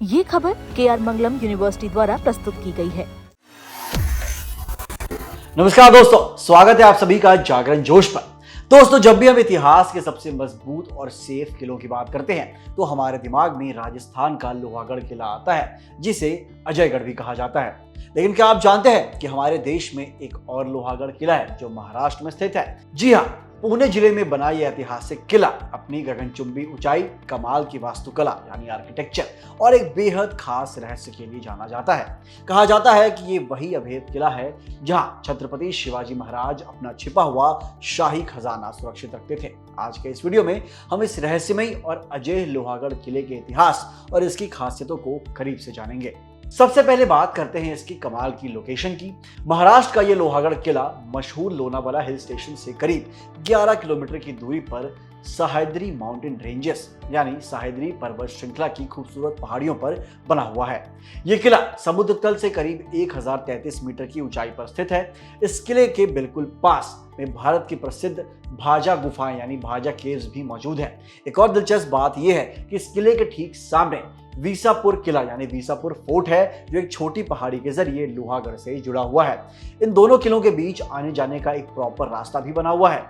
ये खबर KR मंगलम university द्वारा प्रस्तुत की गई है। नमस्कार दोस्तों, स्वागत है आप सभी का जागरण जोश पर। दोस्तों, जब भी हम इतिहास के सबसे मजबूत और सेफ किलों की बात करते हैं तो हमारे दिमाग में राजस्थान का लोहागढ़ किला आता है, जिसे अजयगढ़ भी कहा जाता है। लेकिन क्या आप जानते हैं कि हमारे देश में एक और लोहागढ़ किला है जो महाराष्ट्र में स्थित है। जी हाँ, पुणे जिले में बना यह ऐतिहासिक किला अपनी गगनचुंबी ऊंचाई, कमाल की वास्तुकला यानी आर्किटेक्चर और एक बेहद खास रहस्य के लिए जाना जाता है। कहा जाता है कि ये वही अभेद किला है जहां छत्रपति शिवाजी महाराज अपना छिपा हुआ शाही खजाना सुरक्षित रखते थे। आज के इस वीडियो में हम इस रहस्यमयी और अजेय लोहागढ़ किले के इतिहास और इसकी खासियतों को करीब से जानेंगे। सबसे पहले बात करते हैं इसकी कमाल की लोकेशन की। महाराष्ट्र का यह लोहागढ़ किला मशहूर लोनावाला हिल स्टेशन से करीब 11 किलोमीटर की दूरी पर सह्याद्री माउंटेन रेंजेस यानी सह्याद्री पर्वत श्रृंखला की खूबसूरत पहाड़ियों पर बना हुआ है। यह किला समुद्र तल से करीब 1033 मीटर की ऊंचाई पर स्थित है। इस किले के बिल्कुल पास में भारत की प्रसिद्ध भाजा गुफाएं यानी भाजा केव्स भी मौजूद है। एक और दिलचस्प बात यह है कि इस किले के ठीक सामने वीसापुर किला यानी वीसापुर फोर्ट है, जो एक छोटी पहाड़ी के जरिए लोहागढ़ से जुड़ा हुआ है। इन दोनों किलों के बीच आने जाने का एक प्रॉपर रास्ता भी बना हुआ है।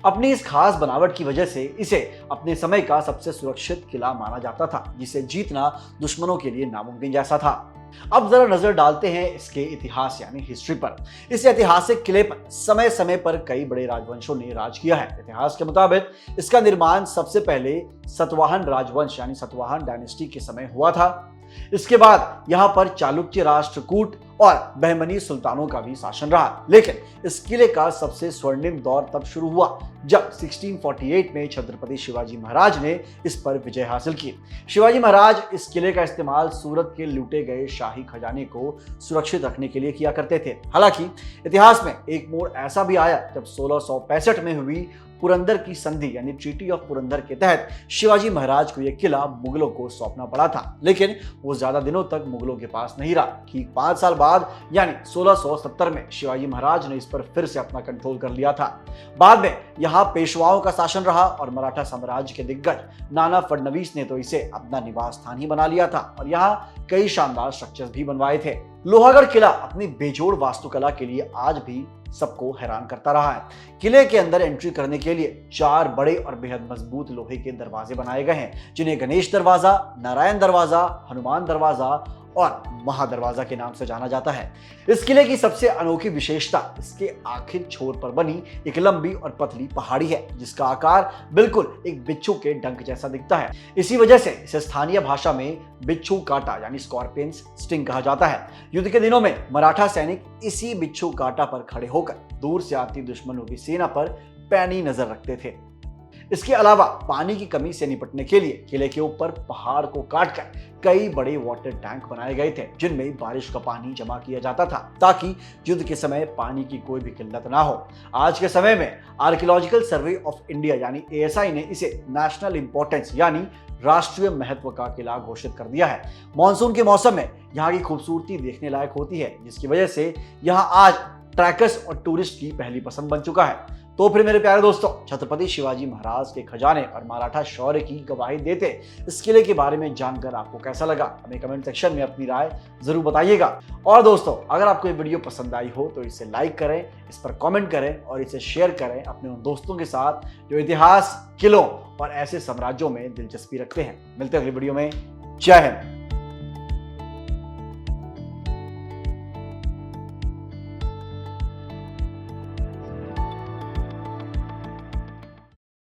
अपनी इस खास बनावट की वजह से इसे अपने समय का सबसे सुरक्षित किला माना जाता था, जिसे जीतना दुश्मनों के लिए नामुमकिन जैसा था। अब जरा नजर डालते हैं इसके इतिहास यानी हिस्ट्री पर। इस ऐतिहासिक किले पर समय समय पर कई बड़े राजवंशों ने राज किया है। इतिहास के मुताबिक इसका निर्माण सबसे पहले सतवाहन राजवंश यानी सतवाहन डायनेस्टी के समय हुआ था। इसके बाद यहाँ पर चालुक्य राष्ट्रकूट और बहमनी सुल्तानों का भी शासन रहा। लेकिन इस किले का सबसे स्वर्णिम दौर तब शुरू हुआ जब 1648 में छत्रपति शिवाजी महाराज ने इस पर विजय हासिल की। शिवाजी महाराज इस किले का इस्तेमाल सूरत के लूटे गए शाही खजाने को सुरक्षित रखने के लिए किया करते थे। हालांकि इतिहास में एक मोड़ ऐसा भी आया जब 1665 में हुई पुरंदर की संधि यानी ट्रीटी ऑफ पुरंदर के तहत शिवाजी महाराज को यह किला मुगलों को सौंपना पड़ा था। लेकिन वो ज्यादा दिनों तक मुगलों के पास नहीं रहा। ठीक 5 साल बाद यानी 1670 में शिवाजी महाराज ने इस पर फिर से अपना कंट्रोल कर लिया था। बाद में यहाँ पेशवाओं का शासन रहा और मराठा साम्राज्य के दिग्गज नाना फडणवीस ने तो इसे अपना निवास स्थान ही बना लिया था और यहाँ कई शानदार स्ट्रक्चर्स भी बनवाए थे। लोहागढ़ किला अपनी बेजोड़ वास्तुकला के लिए आज भी सबको हैरान करता रहा है। किले के अंदर एंट्री करने के लिए 4 बड़े और बेहद मजबूत लोहे के दरवाजे बनाए गए हैं, जिन्हें गणेश दरवाजा, नारायण दरवाजा, हनुमान दरवाजा और महादरवाजा के नाम से जाना जाता है। इस किले की सबसे अनोखी विशेषता इसके आखिर छोर पर बनी एक लंबी और पतली पहाड़ी है, जिसका आकार बिल्कुल एक बिच्छू के डंक जैसा दिखता है। इसी वजह से इसे स्थानीय भाषा में बिच्छू कांटा यानी स्कॉर्पियंस स्टिंग कहा जाता है। युद्ध के दिनों में मराठा सैनिक इसी बिच्छू कांटा पर खड़े होकर दूर से आती दुश्मनों की सेना पर पैनी नजर रखते थे। इसके अलावा पानी की कमी से निपटने के लिए किले के ऊपर पहाड़ को काटकर कई बड़े वाटर टैंक बनाए गए थे, जिनमें बारिश का पानी जमा किया जाता था ताकि युद्ध के समय पानी की कोई भी किल्लत ना हो। आज के समय में आर्कियोलॉजिकल सर्वे ऑफ इंडिया यानी ASI ने इसे नेशनल इंपॉर्टेंस यानी राष्ट्रीय महत्व का किला घोषित कर दिया है। मॉनसून के मौसम में यहाँ की खूबसूरती देखने लायक होती है, जिसकी वजह से यहाँ आज ट्रैकर्स और टूरिस्ट की पहली पसंद बन चुका है। तो फिर मेरे प्यारे दोस्तों, छत्रपति शिवाजी महाराज के खजाने और मराठा शौर्य की गवाही देते इस किले के बारे में जानकर आपको कैसा लगा, हमें कमेंट सेक्शन में अपनी राय जरूर बताइएगा। और दोस्तों, अगर आपको ये वीडियो पसंद आई हो तो इसे लाइक करें, इस पर कमेंट करें और इसे शेयर करें अपने उन दोस्तों के साथ जो इतिहास, किलों और ऐसे साम्राज्यों में दिलचस्पी रखते हैं। मिलते हैं अगली वीडियो में। जय हिंद।